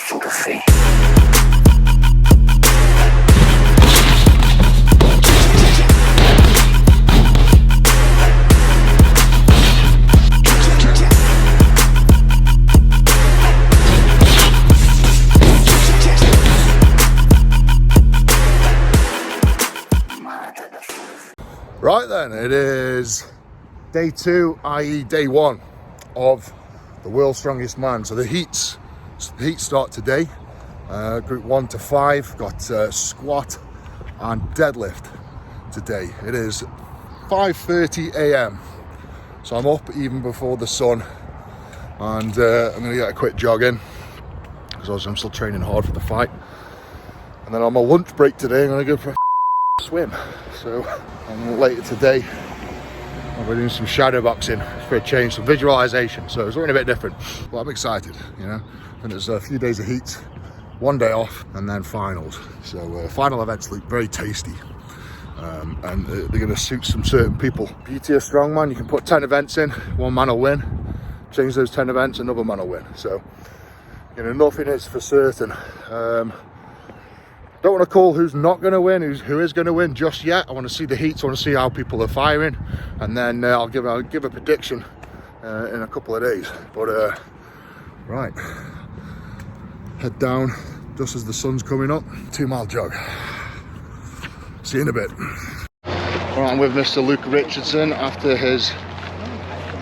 sympathy. Right then, it is day 2, i.e. day 1 of the World's Strongest Man. So the heats start today. Group 1 to 5 got squat and deadlift today. It is 5:30 a.m. so I'm up even before the sun, and I'm gonna get a quick jog in because I'm still training hard for the fight. And then on my lunch break today, I'm gonna go for a swim. So later today we're doing some shadow boxing for a change, some visualization, so it's looking a bit different, but I'm excited, you know. And there's a few days of heat, 1 day off, and then finals. So final events look very tasty, and they're going to suit some certain people. Beauty of strongman, you can put 10 events in, one man will win. Change those 10 events, another man will win. So, you know, nothing is for certain. Don't want to call who's not going to win, who is going to win just yet. I want to see the heats, I want to see how people are firing, and then I'll give a prediction in a couple of days. But right, head down just as the sun's coming up. 2-mile jog. See you in a bit. Right, I'm with Mr. Richardson after his,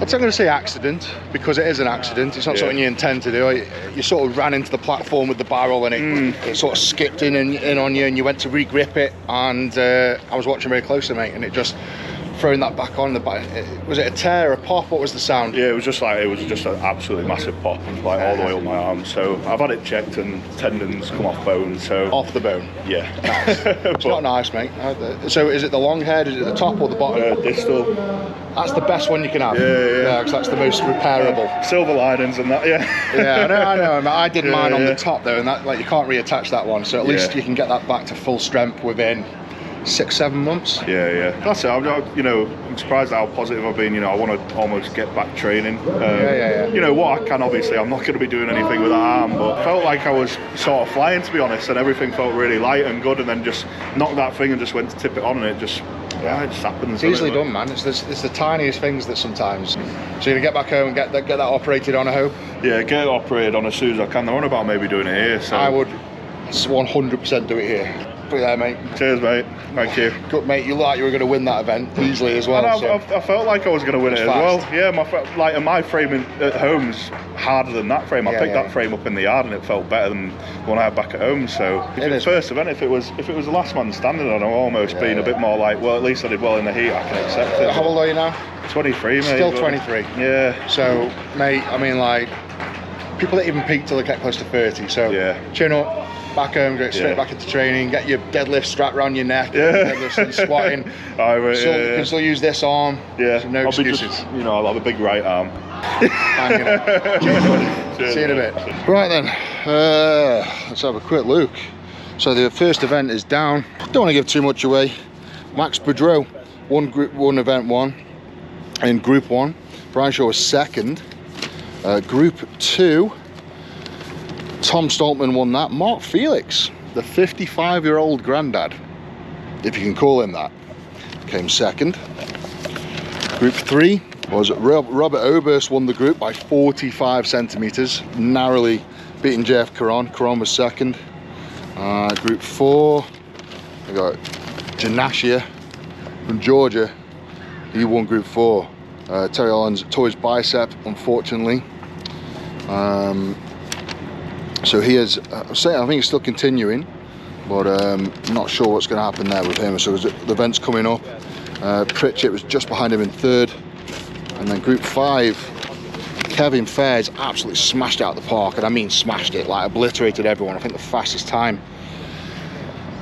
I'm going to say accident, because it is an accident. It's not something you intend to do. You sort of ran into the platform with the barrel, and it sort of skipped in on you, and you went to re-grip it, and I was watching very closely, mate, and it just throwing that back on the back. Was it a tear, a pop? What was the sound? Yeah, it was just an absolutely massive pop, like all the way up my arm. So I've had it checked, and tendons come off bone. So off the bone. Yeah. Nice. It's not nice, mate. So is it the long head? Is it the top or the bottom? Distal. That's the best one you can have. Yeah, because that's the most repairable. Silver linings and that, Yeah, I know. I did mine on the top though, and that, like, you can't reattach that one. So at least you can get that back to full strength within 6-7 months. Yeah. That's it. I'm surprised at how positive I've been. You know, I want to almost get back training. You know what I can. Obviously, I'm not going to be doing anything with that arm, but I felt like I was sort of flying, to be honest, and everything felt really light and good. And then just knocked that thing and just went to tip it on, and it just happens. It's easily done, man. It's the tiniest things that sometimes. So you're gonna get back home and get that operated on, I hope. Yeah, get it operated on as soon as I can. They're on about maybe doing it here. So I would 100% do it here. Put it there, mate. Cheers, mate. Thank you. Good, mate. You look like you were going to win that event easily as well. And I felt like I was going to win it as well. Yeah, my frame at home's harder than that frame. I picked that frame up in the yard, and it felt better than the one I had back at home. So the first event, if it was the last man standing, I'd almost been a bit more like, well, at least I did well in the heat. I can accept it. How old are you now? 23, mate. Still 23. Yeah. So, mate, I mean, like, people that even peak till they get close to 30. So chin up. Back home, go straight back into training, get your deadlift strapped around your neck, deadlifts and squatting. You can still use this arm, so no excuses. I'll have a big right arm. Cheers, see you in a bit. Right then, let's have a quick look. So the first event is down. Don't want to give too much away. Max Boudreau won Group 1 Event 1 in Group 1. Brian Shaw was second. Group 2. Tom Stoltman won that. Mark Felix, the 55-year-old granddad, if you can call him that, came second. Group 3 was Robert Oberst won the group by 45 centimetres, narrowly beating Jeff Caron. Caron was second. Group 4, we got Janashia from Georgia. He won Group 4. Terry Allen's tore his bicep, unfortunately. So he is, I think he's still continuing, but I'm not sure what's going to happen there with him. So the event's coming up. Pritchett was just behind him in third. And then Group 5, Kevin Fairs absolutely smashed it out of the park. And I mean smashed it, like obliterated everyone. I think the fastest time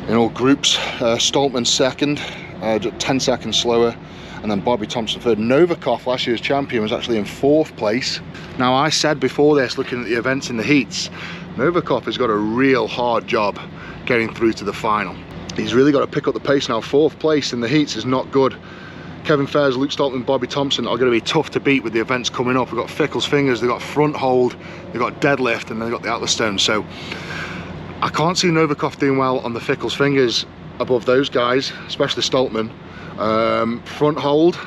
in all groups. Stoltman second, 10 seconds slower. And then Bobby Thompson third. Novikov, last year's champion, was actually in 4th place. Now, I said before this, looking at the events in the heats, Novikov has got a real hard job getting through to the final. He's really got to pick up the pace now. 4th place in the heats is not good. Kevin Fairs, Luke Stoltman, Bobby Thompson are going to be tough to beat with the events coming up. We've got Fickle's Fingers, they've got front hold, they've got deadlift, and they've got the Atlas Stone. So I can't see Novikov doing well on the Fickle's Fingers above those guys, especially Stoltman. Front hold,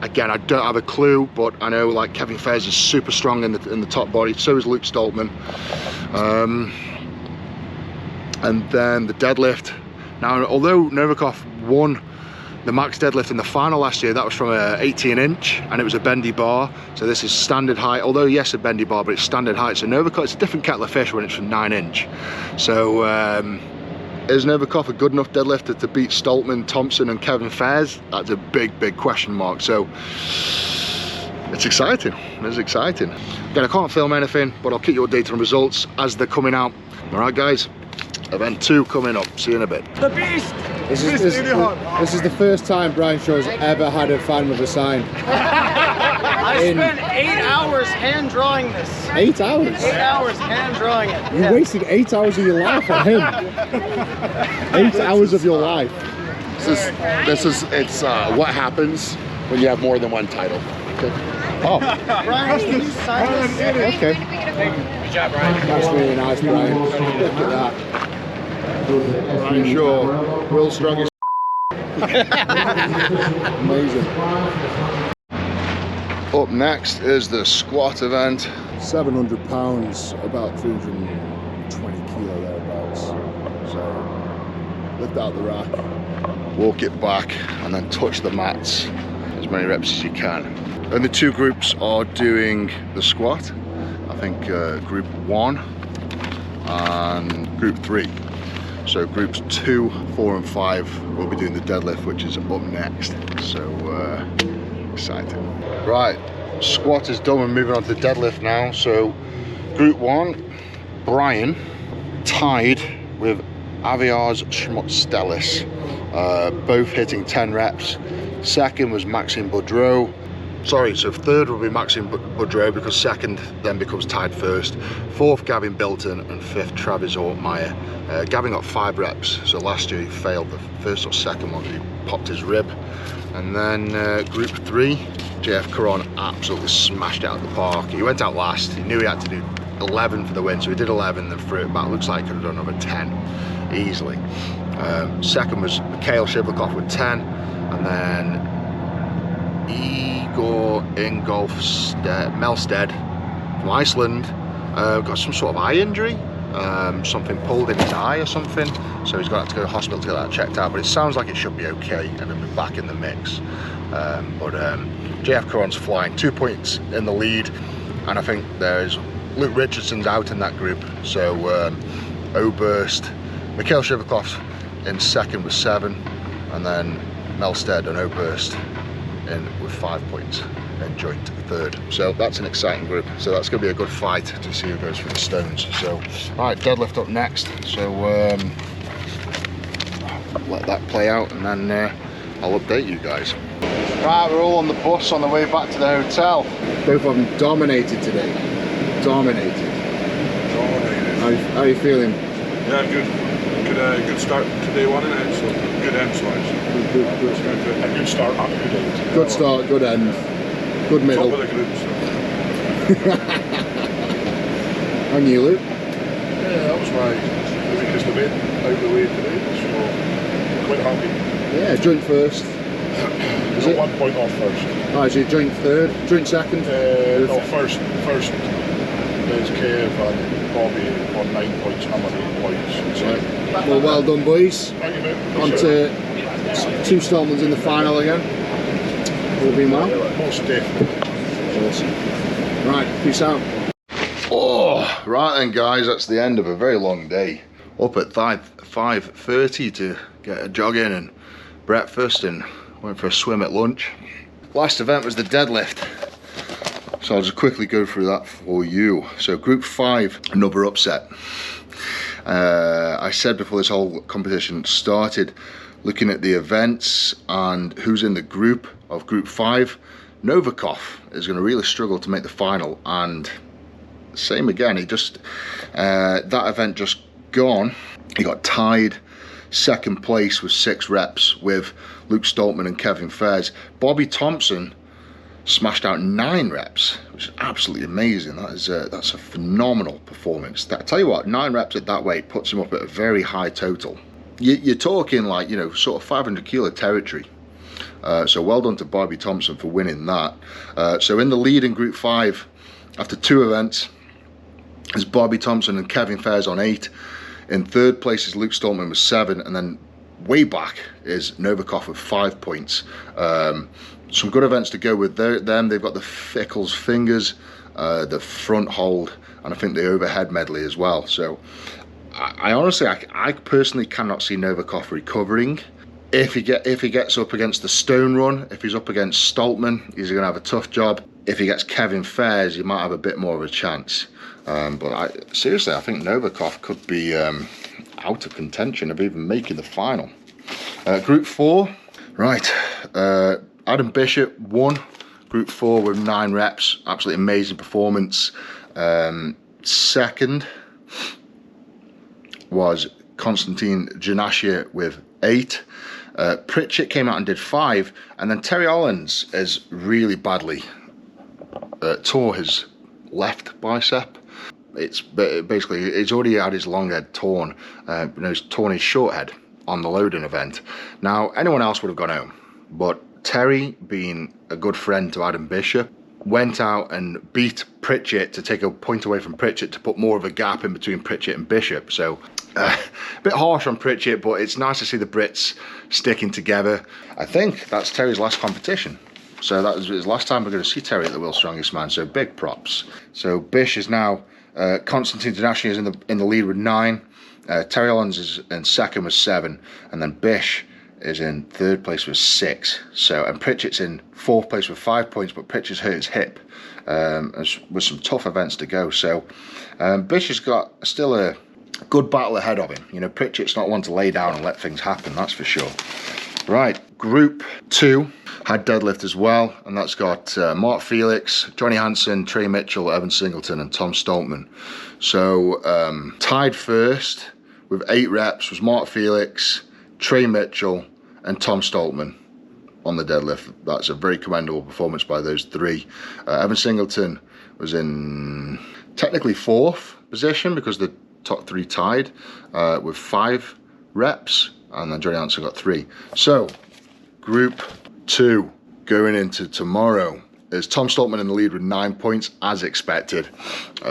again, I don't have a clue, but I know like Kevin Fairs is super strong in the top body, so is Luke Stoltman. And then the deadlift. Now, although Novikov won the max deadlift in the final last year, that was from a 18-inch, and it was a bendy bar. So this is standard height, although yes, a bendy bar, but it's standard height. So Novikov, it's a different kettle of fish when it's from 9-inch. So is Novikov a good enough deadlifter to beat Stoltman, Thompson, and Kevin Fairs? That's a big question mark. So it's exciting. It's exciting. Again, I can't film anything, but I'll keep you updated on results as they're coming out. All right, guys. Event 2 coming up. See you in a bit. The beast! This is the first time Brian Shaw's ever had a fan with a sign. I spent 8 hours hand drawing this. 8 hours? 8 hours hand drawing it. You wasted 8 hours of your life on him. 8 hours of your life. It's what happens when you have more than one title. Okay. Oh. Brian, can you sign this? Okay. Good job, Brian. That's really nice, Brian. Look at that. Brian Shaw, world's strongest. Amazing. Up next is the squat event. 700 pounds, about 320 kilo thereabouts. So lift out the rack, walk it back, and then touch the mats as many reps as you can. And the two groups are doing the squat. I think group 1 and group 3. So groups 2, 4 and 5 will be doing the deadlift, which is up next. So exciting. Right, squat is done. We're moving on to the deadlift now. So group 1, Brian tied with Aviars Schmutz-Stellis, both hitting 10 reps. Second was Maxime Boudreau. Sorry, so third will be Maxime Boudreau because second then becomes tied first. Fourth, Gavin Bilton, and fifth, Travis Ortmeyer. Gavin got 5 reps, so last year he failed the first or second one, he popped his rib. And then group 3, JF Caron absolutely smashed it out of the park. He went out last, he knew he had to do 11 for the win, so he did 11, then threw it back. Looks like he could have done another 10 easily. Second was Mikhail Shivlikov with 10, and then Igor Melstead from Iceland got some sort of eye injury, something pulled in his eye or something, so he's got to go to the hospital to get that checked out, but it sounds like it should be okay and he'll be back in the mix. But JF Caron's flying, 2 points in the lead, and I think there's Luke Richardson's out in that group, so Oberst, Mikhail Shivlikov in second with 7, and then Melstead and Oberst in with 5 points and joint third. So that's an exciting group, so that's going to be a good fight to see who goes for the stones. So alright, deadlift up next, so let that play out and then I'll update you guys. Right, we're all on the bus on the way back to the hotel. Both of them dominated today. Dominated. How are you feeling? Yeah, good start to day 1 and so good end slice. Good. A good start and a good end. Good start, good end, good middle. Top of the group, so. And you, Luke? Yeah, that was my weakest event out of the way today, so quite happy. Yeah, joint first. Is it 1 point off first? Oh, is it joint third? Joint second? No, first is Kev and Bobby on 9 points and I'm on 8 points. So. Right. Well done, boys. Thank you, mate. On to 2 Stoltmans in the final again. All being well? Most definitely. Awesome. Right, peace out. Oh, right then guys, that's the end of a very long day. Up at 5:30 to get a jog in and breakfast, and went for a swim at lunch. Last event was the deadlift, so I'll just quickly go through that for you. So group 5, another upset. I said before this whole competition started, looking at the events and who's in the group of group 5, Novikov is going to really struggle to make the final, and same again, he just that event just gone, he got tied second place with 6 reps with Luke Stoltman and Kevin Fairs. Bobby Thompson smashed out 9 reps, which is absolutely amazing. That's a phenomenal performance. I tell you what, 9 reps at that weight puts him up at a very high total. You're talking like, you know, sort of 500 kilo territory. So well done to Bobby Thompson for winning that. So in the lead in Group 5, after 2 events, is Bobby Thompson and Kevin Fairs on 8. In third place is Luke Stoltman with 7, and then way back is Novikov with 5 points. Some good events to go with them. They've got the Fickles fingers, the front hold, and I think the overhead medley as well. So I honestly, I personally cannot see Novikov recovering. If he gets up against the stone run, if he's up against Stoltman, he's going to have a tough job. If he gets Kevin Fairs, he might have a bit more of a chance. But seriously, I think Novikov could be out of contention of even making the final. Group 4, right. Adam Bishop won Group 4 with 9 reps. Absolutely amazing performance. Second was Konstantin Janashia with 8. Pritchett came out and did 5, and then Terry Hollins has really badly tore his left bicep. It's basically, he's already had his long head torn. He's torn his short head on the loading event. Now, anyone else would have gone home, but Terry, being a good friend to Adam Bishop, went out and beat Pritchett to take a point away from Pritchett to put more of a gap in between Pritchett and Bishop. So a bit harsh on Pritchett, but it's nice to see the Brits sticking together. I think that's Terry's last competition. So that was his last time we're going to see Terry at the World's Strongest Man. So big props. So Bish is now, Konstantin Janashia is in the lead with 9. Terry Hollins is in second with 7. And then Bish is in third place with 6. So, and Pritchett's in fourth place with 5 points, but Pritchett's hurt his hip. With some tough events to go. So Bish has got still a good battle ahead of him. You know, Pritchett's not one to lay down and let things happen, that's for sure. Right, Group 2 had deadlift as well, and that's got Mark Felix, Johnny Hansen, Trey Mitchell, Evan Singleton, and Tom Stoltman. So tied first with 8 reps was Mark Felix, Trey Mitchell, and Tom Stoltman on the deadlift. That's a very commendable performance by those 3. Evan Singleton was in technically 4th position because the top 3 tied with 5 reps, and then Johnny Hansen got 3. So Group 2 going into tomorrow is Tom Stoltman in the lead with 9 points as expected.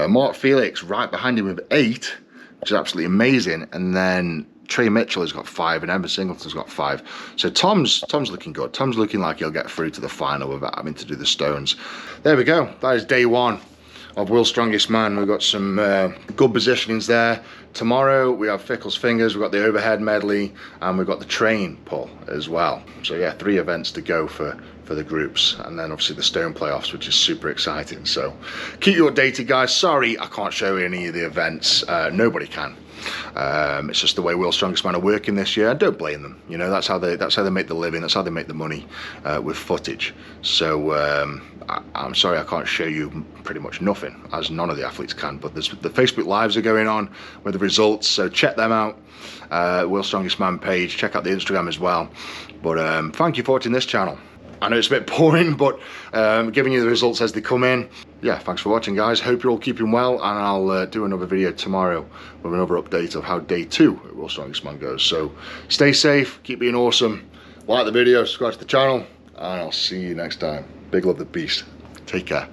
Mark Felix right behind him with 8, which is absolutely amazing, and then Trey Mitchell has got 5 and Evan Singleton's got 5. So Tom's looking good. Tom's looking like he'll get through to the final without having to do the stones. There we go. That is day 1 of World's Strongest Man. We've got some good positionings there. Tomorrow we have Fickles fingers, we've got the overhead medley, and we've got the train pull as well. So yeah, 3 events to go for the groups, and then obviously the stone playoffs, which is super exciting. So keep you updated, guys. Sorry I can't show you any of the events. Nobody can. It's just the way World's Strongest Man are working this year. I don't blame them. You know, that's how they make the living. That's how they make the money with footage. So I'm sorry I can't show you pretty much nothing, as none of the athletes can. But the Facebook Lives are going on with the results, so check them out. World's Strongest Man page. Check out the Instagram as well. But thank you for watching this channel. I know it's a bit boring, but giving you the results as they come in. Yeah, thanks for watching, guys. Hope you're all keeping well, and I'll do another video tomorrow with another update of how day 2 at World's Strongest Man goes. So stay safe, keep being awesome, like the video, subscribe to the channel, and I'll see you next time. Big love, the beast. Take care.